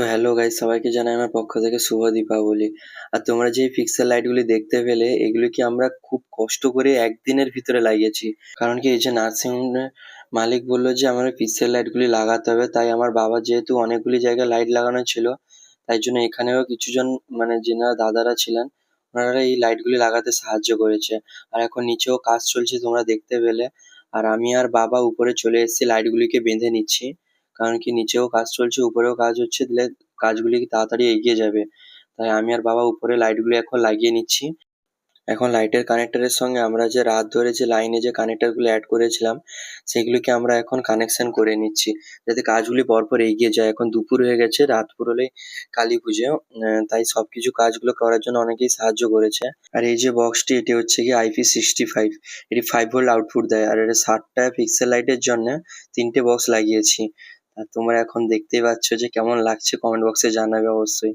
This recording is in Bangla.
হ্যালো গাইস, সবাইকে জানাই আমার পক্ষ থেকে শুভ দীপাবলি। আর তোমরা যে পিক্সেল লাইটগুলি দেখতে পেলে, এগুলো কি আমরা খুব কষ্ট করে একদিনের ভিতরে লাগিয়েছি। কারণ কি, এই যে নার্সিং হোমের মালিক বললো যে আমার পিক্সেল লাইটগুলি লাগাতে হবে, তাই আমার বাবা যেহেতু অনেকগুলি জায়গায় লাইট লাগানো ছিল, তাই জন্য এখানেও কিছুজন মানে যেনারা দাদারা ছিলেন, ওনারা এই লাইটগুলি লাগাতে সাহায্য করেছে। আর এখন নিচেও কাজ চলছে তোমরা দেখতে পেলে। আর আমি আর বাবা উপরে চলে এসেছি লাইটগুলিকে বেঁধে নিচ্ছি, কারণ কি নিচেও কাজ চলছে উপরেও কাজ হচ্ছে, দিলে কাজগুলি তাড়াতাড়ি এগিয়ে যাবে। তাই আমি আর বাবা উপরে লাইটগুলি এখন লাগিয়ে নিচ্ছি। এখন লাইটের কানেক্টরের সঙ্গে আমরা যে রাত ধরে যে লাইনে যে কানেক্টরগুলো অ্যাড করেছিলাম, সেগুলিকে আমরা এখন কানেকশন করে নিচ্ছি, যাতে কাজগুলি পরপর এগিয়ে যায়। এখন দুপুর হয়ে গেছে, রাত পুরোলেই কালী পুজো। তাই সবকিছু কাজগুলো করার জন্য অনেকেই সাহায্য করেছে। আর এই যে বক্সটি, এটি হচ্ছে কি IP65, এটি 5 ভোল্ট আউটপুট দেয়। আর এটা 60টা পিক্সেল লাইটের জন্য 3টে বক্স লাগিয়েছি। আর তোমরা এখন দেখতেই পাচ্ছ যে কেমন লাগছে, কমেন্ট বক্সে জানাবে অবশ্যই।